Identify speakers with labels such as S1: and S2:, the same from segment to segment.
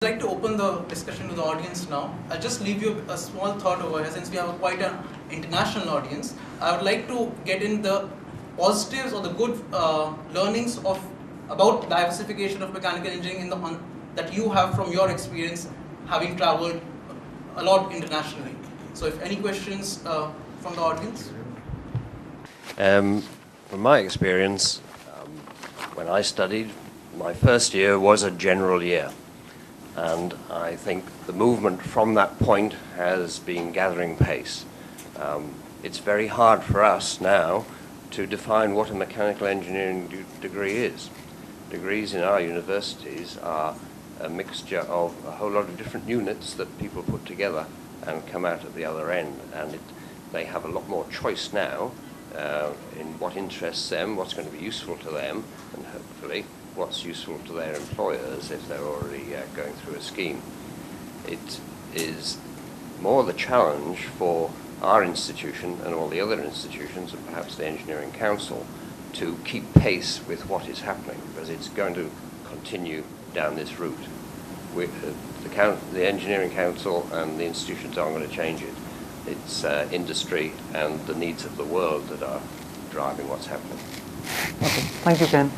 S1: I'd like to open the discussion to the audience now. I'll just leave you a small thought over here since we have quite an international audience. I would like to get in the positives or the good learnings about diversification of mechanical engineering that you have from your experience having traveled a lot internationally. So if any questions from the audience?
S2: From my experience, when I studied, my first year was a general year. And I think the movement from that point has been gathering pace. It's very hard for us now to define what a mechanical engineering degree is. Degrees in our universities are a mixture of a whole lot of different units that people put together and come out at the other end. And they have a lot more choice now in what interests them, what's going to be useful to them, and hopefully what's useful to their employers if they're already going through a scheme. It is more the challenge for our institution and all the other institutions, and perhaps the Engineering Council, to keep pace with what is happening, because it's going to continue down this route. The Engineering Council and the institutions aren't going to change it. It's industry and the needs of the world that are driving what's happening.
S3: Okay, thank you, Ken.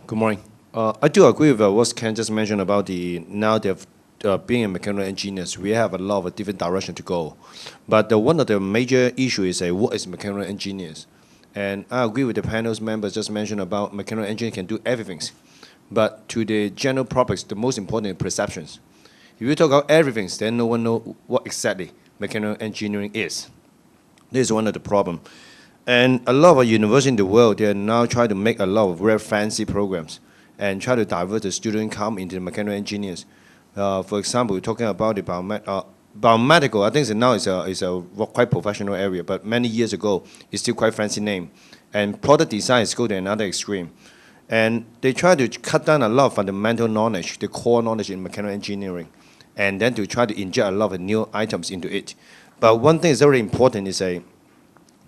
S4: Good morning. I do agree with what Ken just mentioned about being a mechanical engineers. We have a lot of different direction to go, but one of the major issues is what is mechanical engineers. And I agree with the panel's members just mentioned about mechanical engineering can do everything, but to the general public, the most important is perceptions. If you talk about everything, then no one knows what exactly mechanical engineering is. This is one of the problems. And a lot of universities in the world, they are now trying to make a lot of very fancy programs and try to divert the student come into the mechanical engineers. For example, we're talking about the biomedical. I think now is a quite professional area, but many years ago, it's still quite fancy name. And product design is go to another extreme. And they try to cut down a lot of fundamental knowledge, the core knowledge in mechanical engineering, and then to try to inject a lot of new items into it. But one thing is very important is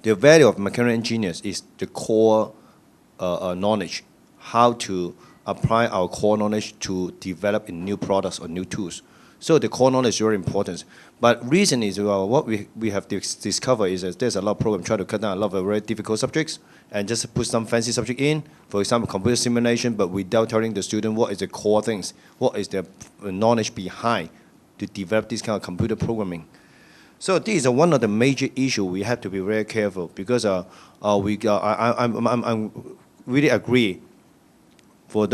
S4: the value of mechanical engineers is the core knowledge, how to apply our core knowledge to develop in new products or new tools. So the core knowledge is very important. But recently, what we have discovered is that there's a lot of programs trying to cut down a lot of very difficult subjects and just put some fancy subject in, for example, computer simulation, but without telling the student what is the core things, what is the knowledge behind to develop this kind of computer programming. So this is one of the major issues we have to be very careful, because I really agree for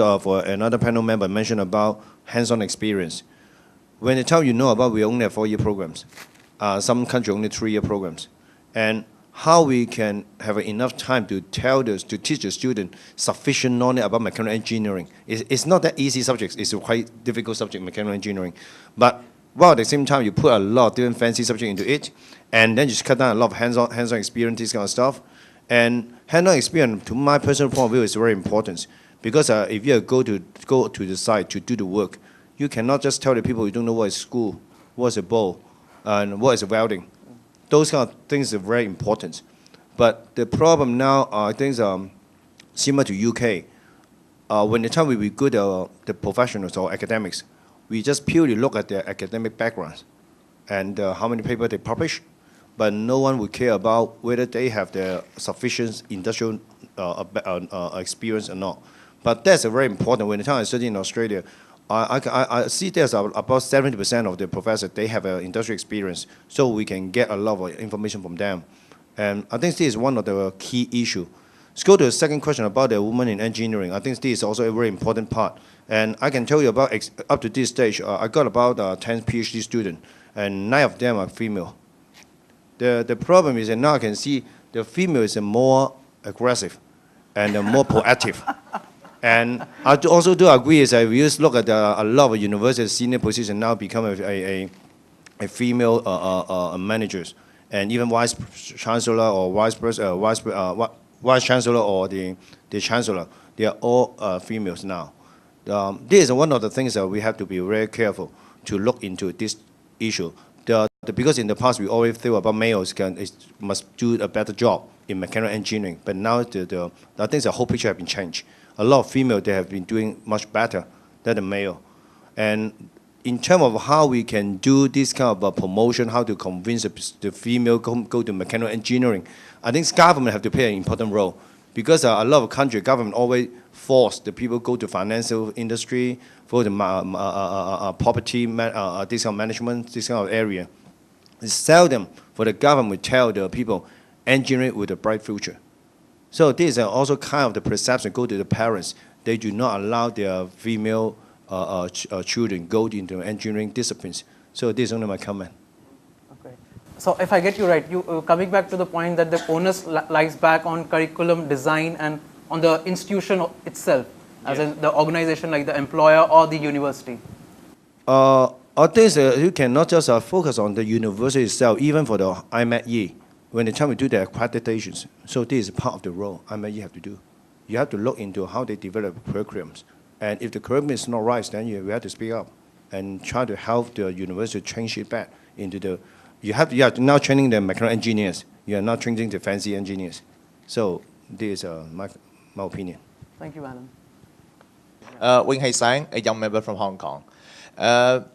S4: another panel member mentioned about hands-on experience. When the time you know about, we only have 4-year programs. Some countries only 3-year programs. And how we can have enough time to teach the student sufficient knowledge about mechanical engineering. It's not that easy subject. It's a quite difficult subject, mechanical engineering. But while at the same time, you put a lot of different fancy subjects into it, and then you just cut down a lot of hands-on experience, this kind of stuff. And hands-on experience, to my personal point of view, is very important. Because if you go to the site to do the work, you cannot just tell the people you don't know what is screw, what is a bolt, and what is welding. Those kind of things are very important. But the problem now, I think, similar to UK. When the time we recruit the professionals or academics, we just purely look at their academic backgrounds and how many papers they publish, but no one would care about whether they have the sufficient industrial experience or not. But that's very important. When the time I studied in Australia, I see there's about 70% of the professors, they have an industrial experience, so we can get a lot of information from them. And I think this is one of the key issues. Let's go to the second question about the women in engineering. I think this is also a very important part. And I can tell you about, up to this stage, I got about 10 PhD students, and 9 of them are female. The problem is that now I can see the female is more aggressive and more proactive. And I also do agree is that we just look at a lot of universities, senior positions now become a female managers, and even vice chancellor or vice chancellor or the chancellor, they are all females now. This is one of the things that we have to be very careful to look into this issue. Because in the past we always thought about males must do a better job in mechanical engineering, but now I think the whole picture has been changed. A lot of females, they have been doing much better than the male. And in terms of how we can do this kind of promotion, how to convince the female go to mechanical engineering, I think government have to play an important role. Because a lot of country government always force the people go to financial industry, for the property, this kind of management, this kind of area. It's seldom for the government to tell the people engineering with a bright future. So this is also kind of the perception go to the parents. They do not allow their female children go into engineering disciplines. So this is only my comment.
S3: Okay. So if I get you right, you coming back to the point that the onus lies back on curriculum design and on the institution itself, as in the organization like the employer or the university.
S4: I think you cannot just focus on the university itself, even for the IMechE, when the time we do the accreditations. So this is part of the role IMechE have to do. You have to look into how they develop curriculums. And if the curriculum is not right, then you have to speak up and try to help the university change it back into the, you are now training the mechanical engineers. You are not training the fancy engineers. So this is my opinion.
S3: Thank you, Alan.
S5: Wing Hei Sang, a young member from Hong Kong.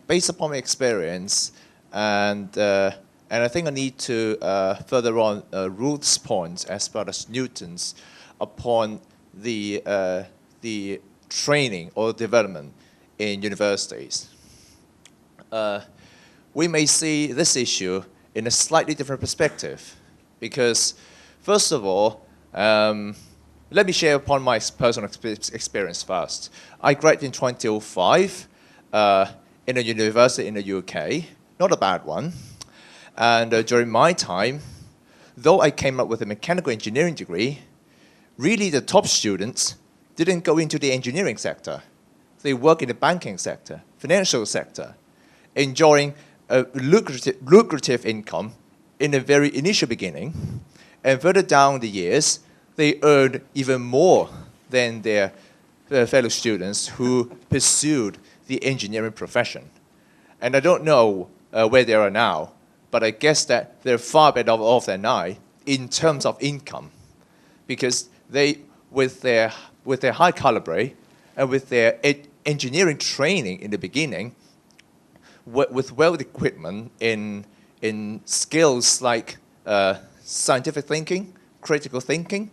S5: Based upon my experience, and I think I need to further on Ruth's point as well as Newton's upon the training or development in universities. We may see this issue in a slightly different perspective because, first of all, let me share upon my personal experience first. I graduated in 2005 in a university in the UK, not a bad one. And during my time, though I came up with a mechanical engineering degree, really the top students didn't go into the engineering sector. They work in the banking sector, financial sector, enjoying a lucrative income in the very initial beginning. And further down the years, they earned even more than their fellow students who pursued the engineering profession. And I don't know where they are now, but I guess that they're far better off than I in terms of income, because they, with their high caliber and with their engineering training in the beginning, with well equipment in skills like scientific thinking, critical thinking,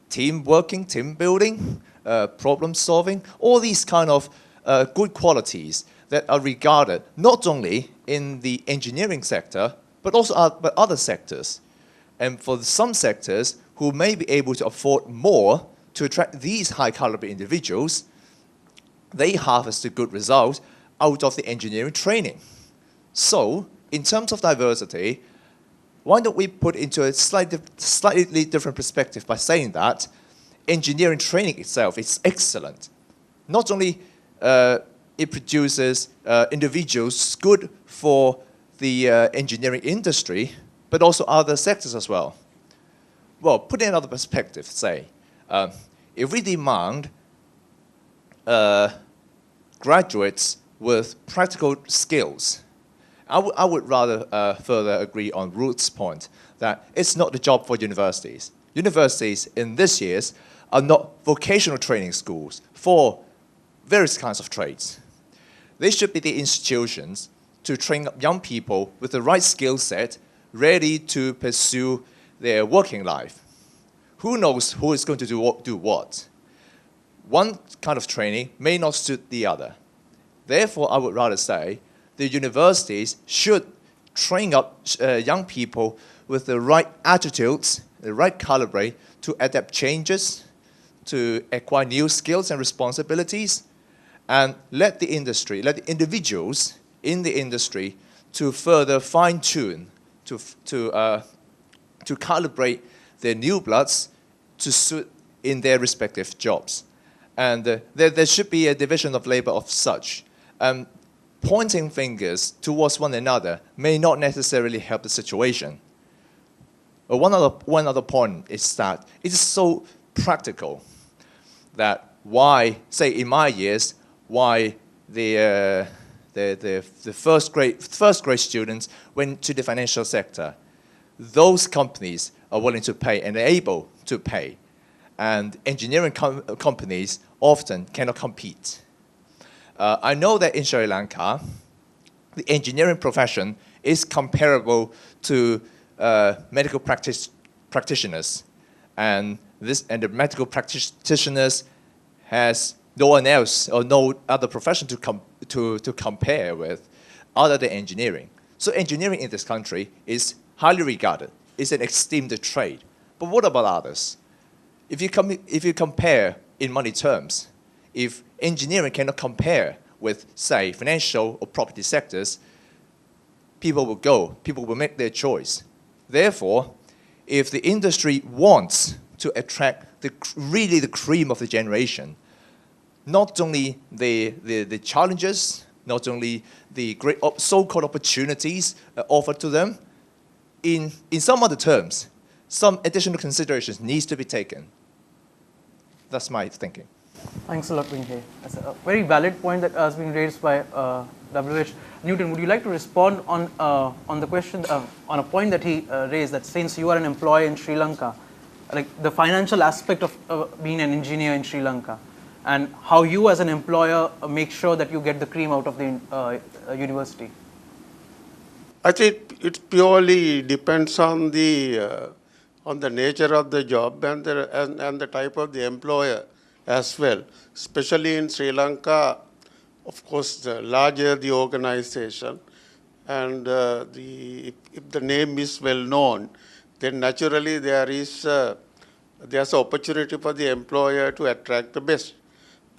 S5: team working, team building, problem solving, all these kind of good qualities that are regarded not only in the engineering sector, but also other sectors. And for some sectors who may be able to afford more to attract these high caliber individuals, they harvest a good result out of the engineering training. So, in terms of diversity, why don't we put into a slightly different perspective by saying that engineering training itself is excellent. Not only it produces individuals good for the engineering industry, but also other sectors as well. Well, put in another perspective, say, if we demand graduates with practical skills, I would rather further agree on Ruth's point that it's not the job for universities. Universities in this years are not vocational training schools for various kinds of trades. They should be the institutions to train up young people with the right skill set, ready to pursue their working life. Who knows who is going to do what? One kind of training may not suit the other. Therefore, I would rather say the universities should train up young people with the right attitudes, the right caliber to adapt changes, to acquire new skills and responsibilities, and let the industry, let the individuals in the industry to further fine-tune, to calibrate their new bloods to suit in their respective jobs. And there should be a division of labor of such. Pointing fingers towards one another may not necessarily help the situation. One other point is that it is so practical that why, say in my years, why the first grade students went to the financial sector. Those companies are willing to pay and are able to pay. And engineering companies often cannot compete. I know that in Sri Lanka, the engineering profession is comparable to medical practitioners, and the medical practitioners has no one else or no other profession to compare with other than engineering. So engineering in this country is highly regarded. It's an esteemed trade. But what about others? If you compare in money terms, if engineering cannot compare with, say, financial or property sectors, people will make their choice. Therefore, if the industry wants to attract really the cream of the generation, not only the challenges, not only the great so-called opportunities offered to them, in some other terms, some additional considerations needs to be taken. That's my thinking.
S3: Thanks a lot, Wing-Hei. That's a very valid point that has been raised by W.H. Newton. Would you like to respond on the question, on a point that he raised, that since you are an employee in Sri Lanka, like the financial aspect of being an engineer in Sri Lanka, and how you as an employer make sure that you get the cream out of the university?
S6: I think it purely depends on the nature of the job and the type of the employer as well. Especially in Sri Lanka, of course, the larger the organization, and if the name is well known, then naturally there's an opportunity for the employer to attract the best.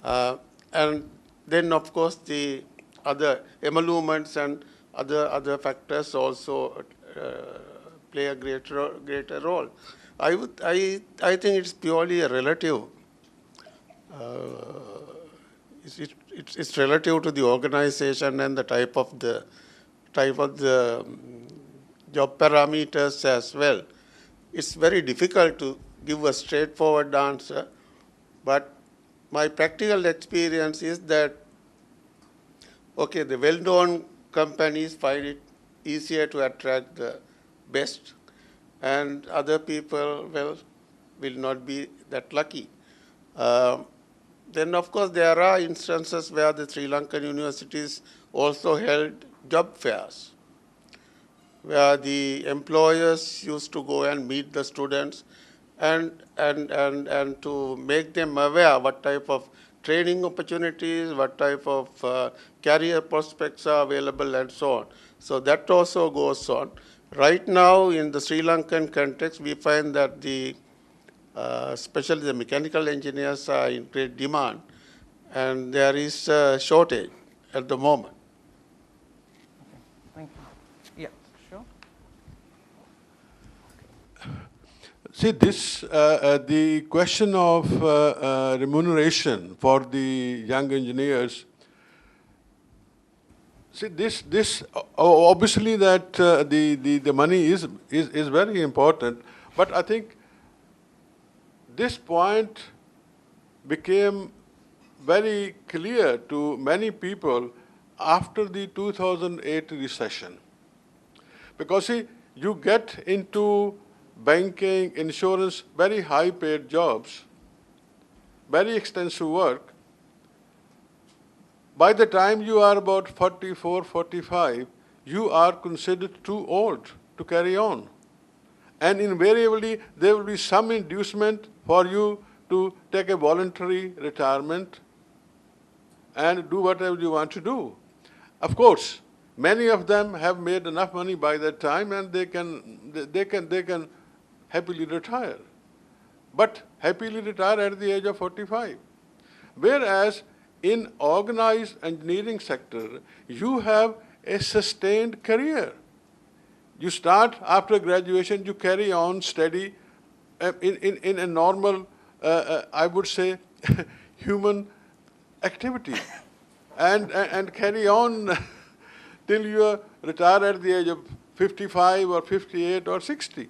S6: And then, of course, the other emoluments and other factors also play a greater role. I think it's purely a relative. It's relative to the organization and the type of the job parameters as well. It's very difficult to give a straightforward answer, but my practical experience is that, okay, the well-known companies find it easier to attract the best, and other people, well, will not be that lucky. Then, of course, there are instances where the Sri Lankan universities also held job fairs, where the employers used to go and meet the students and to make them aware what type of training opportunities, what type of career prospects are available, and so on. So that also goes on. Right now, in the Sri Lankan context, we find that especially the mechanical engineers are in great demand, and there is a shortage at the moment.
S3: Okay. Thank you. Yeah, sure.
S7: See, the question of remuneration for the young engineers. See, this obviously that the money is very important, but I think this point became very clear to many people after the 2008 recession. Because see, you get into banking, insurance, very high-paid jobs, very extensive work. By the time you are about 44, 45, you are considered too old to carry on. And invariably, there will be some inducement for you to take a voluntary retirement and do whatever you want to do. Of course, many of them have made enough money by that time, and they can happily retire. But happily retire at the age of 45. Whereas in organized engineering sector, you have a sustained career. You start after graduation, you carry on steady in a normal, I would say, human activity, and carry on till you retire at the age of 55 or 58 or 60.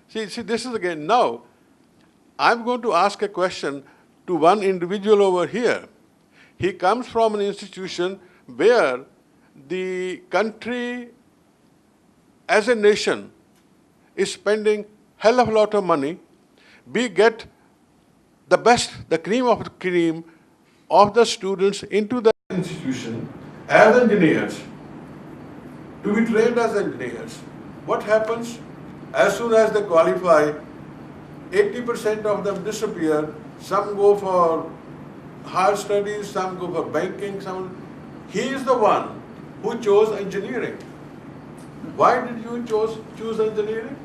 S7: See, this is again, now, I'm going to ask a question to one individual over here. He comes from an institution where the country as a nation is spending hell of a lot of money. We get the best, the cream of the cream of the students into the institution as engineers, to be trained as engineers. What happens? As soon as they qualify, 80% of them disappear. Some go for higher studies, some go for banking, he is the one who chose engineering. Why did you choose engineering?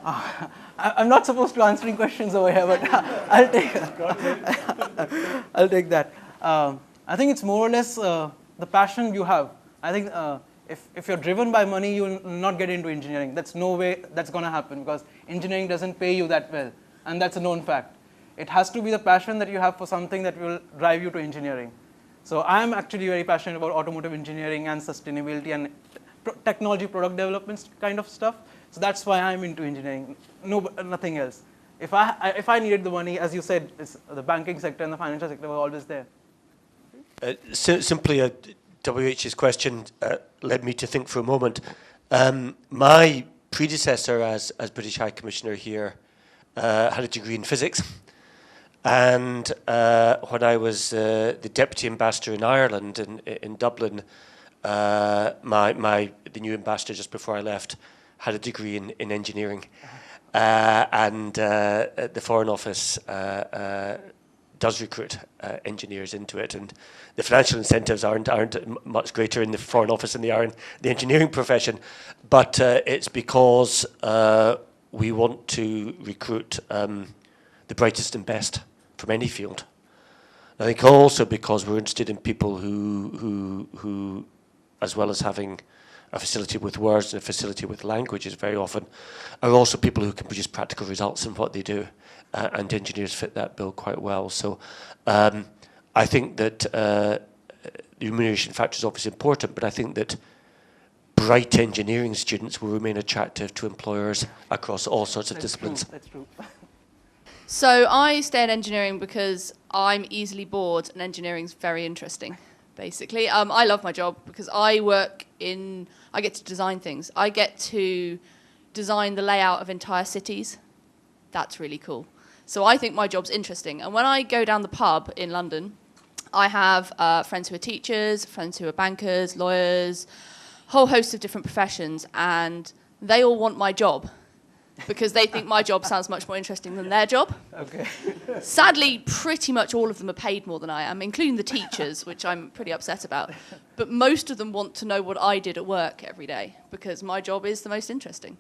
S3: I'm not supposed to answering questions over here, but I'll take I'll take that. I think it's more or less the passion you have. I think if you're driven by money, you will not get into engineering. That's no way that's going to happen, because engineering doesn't pay you that well, and that's a known fact. It has to be the passion that you have for something that will drive you to engineering. So I am actually very passionate about automotive engineering and sustainability and technology product development kind of stuff. So that's why I'm into engineering, nothing else. If I needed the money, as you said, the banking sector and the financial sector were always there.
S8: Simply, WH's question led me to think for a moment. My predecessor as British High Commissioner here had a degree in physics. And when I was the Deputy Ambassador in Ireland, in Dublin, the new ambassador just before I left had a degree in engineering. And the Foreign Office does recruit engineers into it, and the financial incentives aren't much greater in the Foreign Office than they are in the engineering profession. But it's because we want to recruit the brightest and best from any field. I think also because we're interested in people who, as well as having a facility with words and a facility with languages very often, are also people who can produce practical results in what they do. And engineers fit that bill quite well. So I think that the remuneration factor is obviously important, but I think that bright engineering students will remain attractive to employers across all sorts of disciplines.
S3: That's true.
S9: So I stay in engineering because I'm easily bored and engineering's very interesting, basically. I love my job because I get to design things. I get to design the layout of entire cities. That's really cool. So I think my job's interesting. And when I go down the pub in London, I have friends who are teachers, friends who are bankers, lawyers, a whole host of different professions, and they all want my job because they think my job sounds much more interesting than their job.
S3: Okay.
S9: Sadly, pretty much all of them are paid more than I am, including the teachers, which I'm pretty upset about. But most of them want to know what I did at work every day because my job is the most interesting.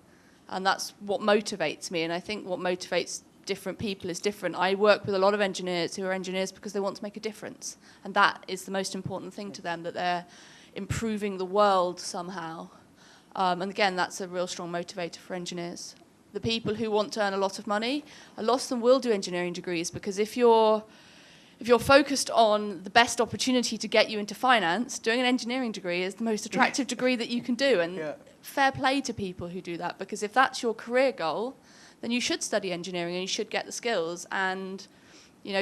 S9: And that's what motivates me. And I think what motivates different people is different. I work with a lot of engineers who are engineers because they want to make a difference. And that is the most important thing to them, that they're improving the world somehow. And again, that's a real strong motivator for engineers. The people who want to earn a lot of money, a lot of them will do engineering degrees because if you're focused on the best opportunity to get you into finance, doing an engineering degree is the most attractive degree that you can do. And fair play to people who do that, because if that's your career goal, then you should study engineering and you should get the skills and,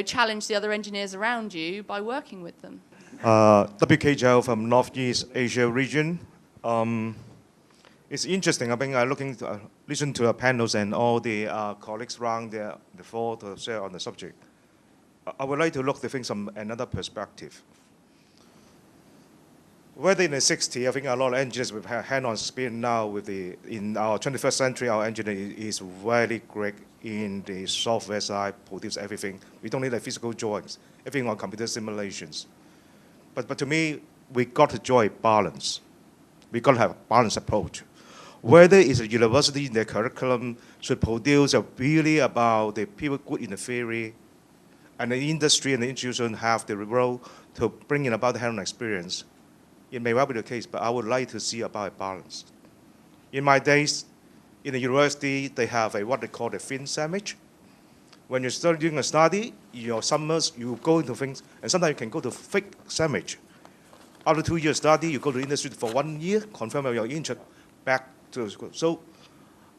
S9: challenge the other engineers around you by working with them.
S10: WK Zhao from Northeast Asia region. It's interesting. I think I listen to the panels and all the colleagues around the floor to share on the subject. I would like to look at things from another perspective. Whether in the 60s, I think a lot of engineers with hand-on experience now in our 21st century, our engineering is very great in the software side, produce everything. We don't need like physical drawings, everything on computer simulations. But to me, we got to enjoy balance. We got to have a balanced approach. Whether it's a university in their curriculum should produce really about the people good in the theory, and the industry and the institution have the role to bring in about the hands-on experience. It may well be the case, but I would like to see about a balance. In my days, in the university, they have what they call the fin sandwich. When you're doing a study, in your summers, you go into things, and sometimes you can go to fake sandwich. After 2 years study, you go to industry for 1 year, confirm your interest, back to school. So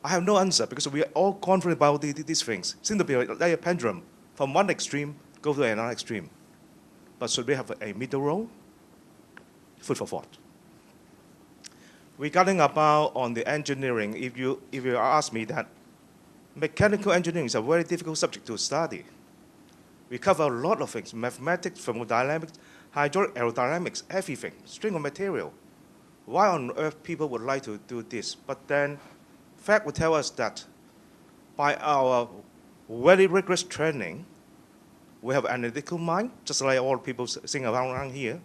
S10: I have no answer because we are all confident about these things. Seem to be like a pendulum. From one extreme, go to another extreme. But should we have a middle road? Food for thought. Regarding about on the engineering, if you ask me that, mechanical engineering is a very difficult subject to study. We cover a lot of things, mathematics, thermodynamics, hydraulic aerodynamics, everything, string of material. Why on earth people would like to do this? But then fact would tell us that by our very rigorous training, we have an analytical mind, just like all people sitting around here.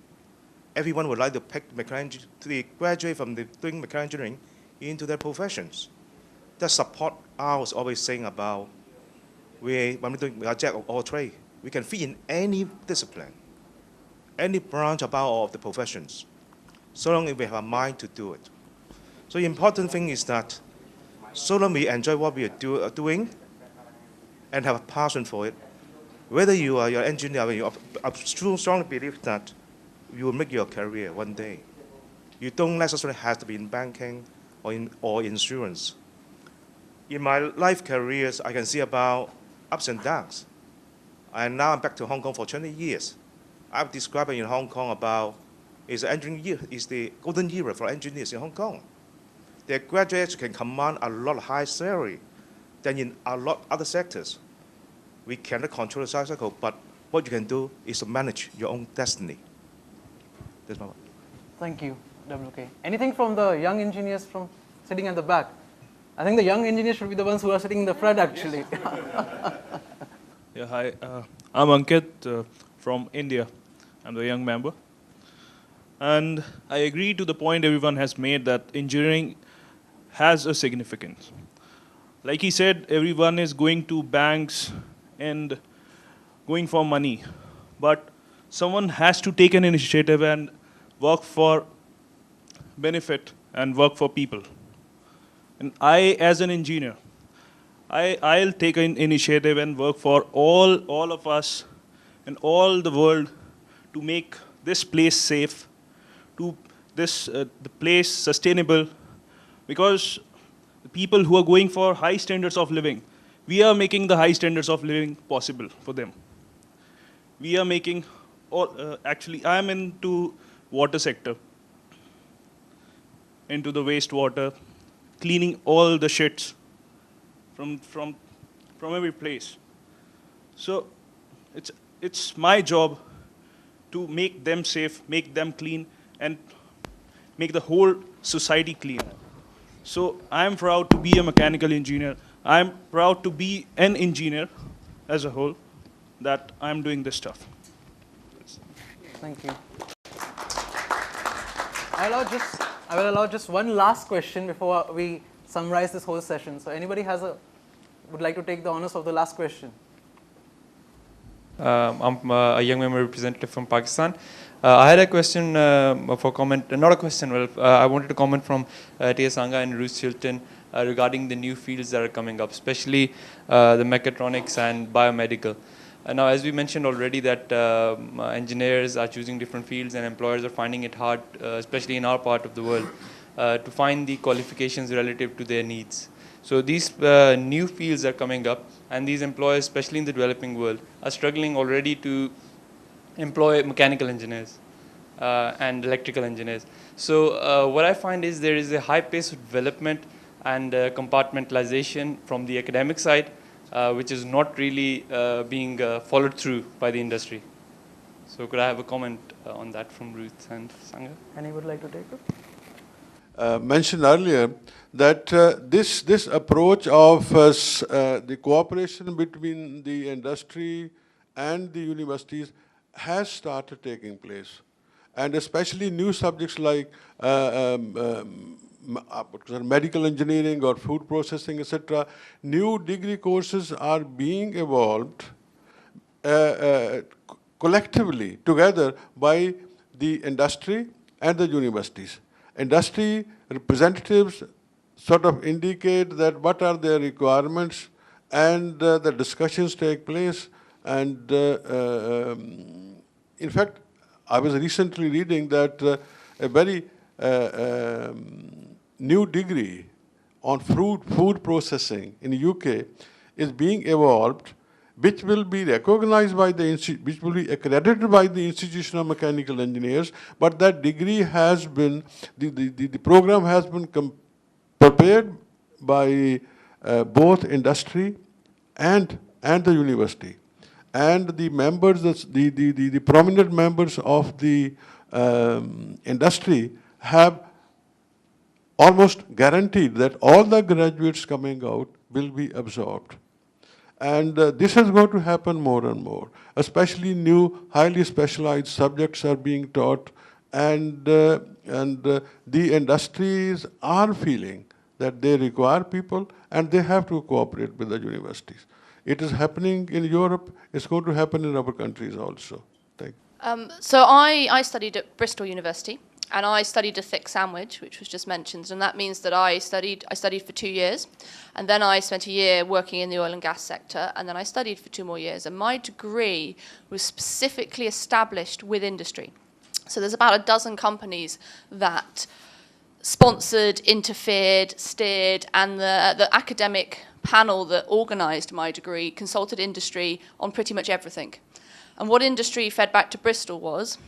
S10: Everyone would like to pick mechanical to graduate from doing mechanical engineering into their professions. That support I was always saying about when we're doing a jack of all trade, we can fit in any discipline, any branch about all of the professions, so long as we have a mind to do it. So the important thing is that so long we enjoy what we are doing and have a passion for it, whether you are an engineer, I strongly believe that you will make your career one day. You don't necessarily have to be in banking or insurance. In my life careers, I can see about ups and downs. And now I'm back to Hong Kong for 20 years. I've described in Hong Kong about is the golden era for engineers in Hong Kong. Their graduates can command a lot higher salary than in a lot other sectors. We cannot control the cycle, but what you can do is to manage your own destiny. That's my one.
S3: Thank you, WK. Anything from the young engineers from sitting at the back? I think the young engineers should be the ones who are sitting in the front, actually.
S11: Yeah, hi. I'm Ankit from India. I'm the young member. And I agree to the point everyone has made that engineering has a significance. Like he said, everyone is going to banks and going for money. But someone has to take an initiative and work for benefit and work for people. And I, as an engineer, I'll take an initiative and work for all of us and all the world to make this place safe, to the place sustainable, because the people who are going for high standards of living, we are making the high standards of living possible for them. We are making, actually I'm into water sector, into the wastewater, cleaning all the shits from every place. So it's my job to make them safe, make them clean, and make the whole society clean. So I'm proud to be a mechanical engineer. I'm proud to be an engineer as a whole, that I'm doing this stuff.
S3: Thank you. I will allow just one last question before we summarize this whole session. So anybody would like to take the honors of the last question?
S12: I'm a young member representative from Pakistan. I had a question for comment, not a question, well, I wanted to comment from T.S. Sangha and Ruth Shilston regarding the new fields that are coming up, especially the mechatronics and biomedical. Now, as we mentioned already, that engineers are choosing different fields and employers are finding it hard, especially in our part of the world, to find the qualifications relative to their needs. So these new fields are coming up, and these employers, especially in the developing world, are struggling already to employ mechanical engineers and electrical engineers. So what I find is there is a high pace of development and compartmentalization from the academic side, which is not really being followed through by the industry. So could I have a comment on that from Ruth and Sangha?
S3: Any would like to take it?
S7: Mentioned earlier that this approach of the cooperation between the industry and the universities has started taking place, and especially new subjects like medical engineering or food processing, etc. New degree courses are being evolved collectively together by the industry and the universities. Industry representatives sort of indicate that what are their requirements, and the discussions take place. And in fact, I was recently reading that a very new degree on food processing in the UK is being evolved, which will be recognized by which will be accredited by the Institution of Mechanical Engineers. But that degree has been, the program has been prepared by both industry and the university. and the members, the prominent members of the industry have almost guaranteed that all the graduates coming out will be absorbed. And this is going to happen more and more, especially new highly specialized subjects are being taught, and the industries are feeling that they require people and they have to cooperate with the universities. It is happening in Europe, it's going to happen in other countries also. Thank you.
S9: So I studied at Bristol University, and I studied a thick sandwich, which was just mentioned, and that means that I studied for 2 years, and then I spent a year working in the oil and gas sector, and then I studied for 2 more years, and my degree was specifically established with industry. So there's about a dozen companies that sponsored, interfered, steered, and the academic panel that organised my degree consulted industry on pretty much everything. And what industry fed back to Bristol was,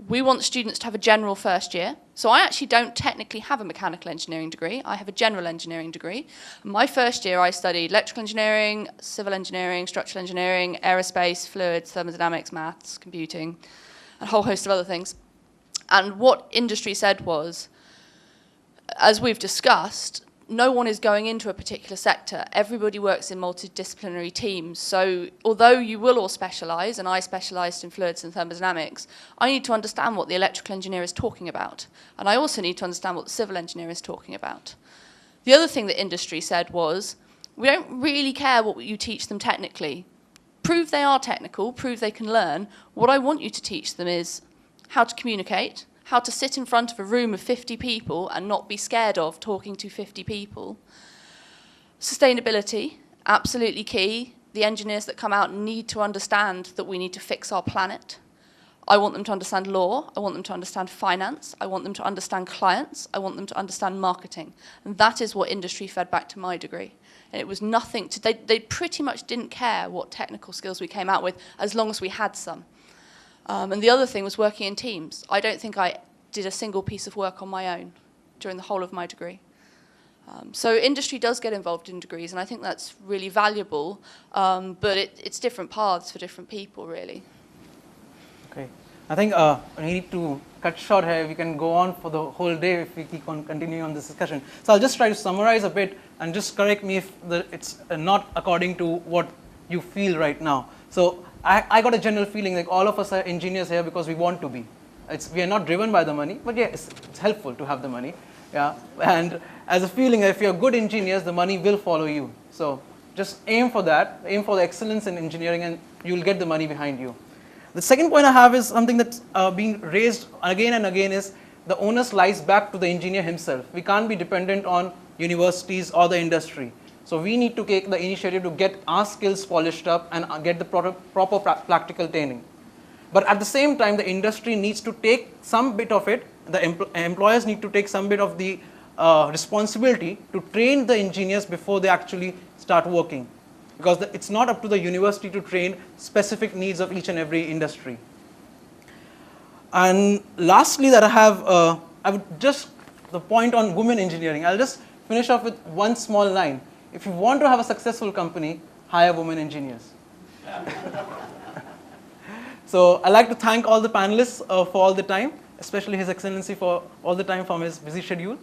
S9: we want students to have a general first year. So I actually don't technically have a mechanical engineering degree. I have a general engineering degree. My first year I studied electrical engineering, civil engineering, structural engineering, aerospace, fluids, thermodynamics, maths, computing, and a whole host of other things. And what industry said was, as we've discussed, no one is going into a particular sector. Everybody works in multidisciplinary teams. So although you will all specialise, and I specialised in fluids and thermodynamics, I need to understand what the electrical engineer is talking about. And I also need to understand what the civil engineer is talking about. The other thing that industry said was, we don't really care what you teach them technically. Prove they are technical, prove they can learn. What I want you to teach them is how to communicate, how to sit in front of a room of 50 people and not be scared of talking to 50 people. Sustainability, absolutely key. The engineers that come out need to understand that we need to fix our planet. I want them to understand law. I want them to understand finance. I want them to understand clients. I want them to understand marketing. And that is what industry fed back to my degree. And it was nothing to, they pretty much didn't care what technical skills we came out with as long as we had some. And the other thing was working in teams. I don't think I did a single piece of work on my own during the whole of my degree. So industry does get involved in degrees, and I think that's really valuable, but it's different paths for different people, really.
S3: Okay. I think we need to cut short here. We can go on for the whole day if we keep on continuing on this discussion. So I'll just try to summarize a bit, and just correct me if it's not according to what you feel right now. So I got a general feeling like all of us are engineers here because we want to be. We are not driven by the money, but yeah, it's helpful to have the money. Yeah, and as a feeling, if you're good engineers, the money will follow you. So just aim for that, aim for the excellence in engineering, and you'll get the money behind you. The second point I have is something that's being raised again and again is the onus lies back to the engineer himself. We can't be dependent on universities or the industry. So we need to take the initiative to get our skills polished up and get the proper practical training. But at the same time, the industry needs to take some bit of it, the employers need to take some bit of the responsibility to train the engineers before they actually start working. Because it's not up to the university to train specific needs of each and every industry. And lastly that I have, the point on women engineering. I'll just finish off with one small line. If you want to have a successful company, hire women engineers. So I'd like to thank all the panelists for all the time, especially His Excellency for all the time from his busy schedule.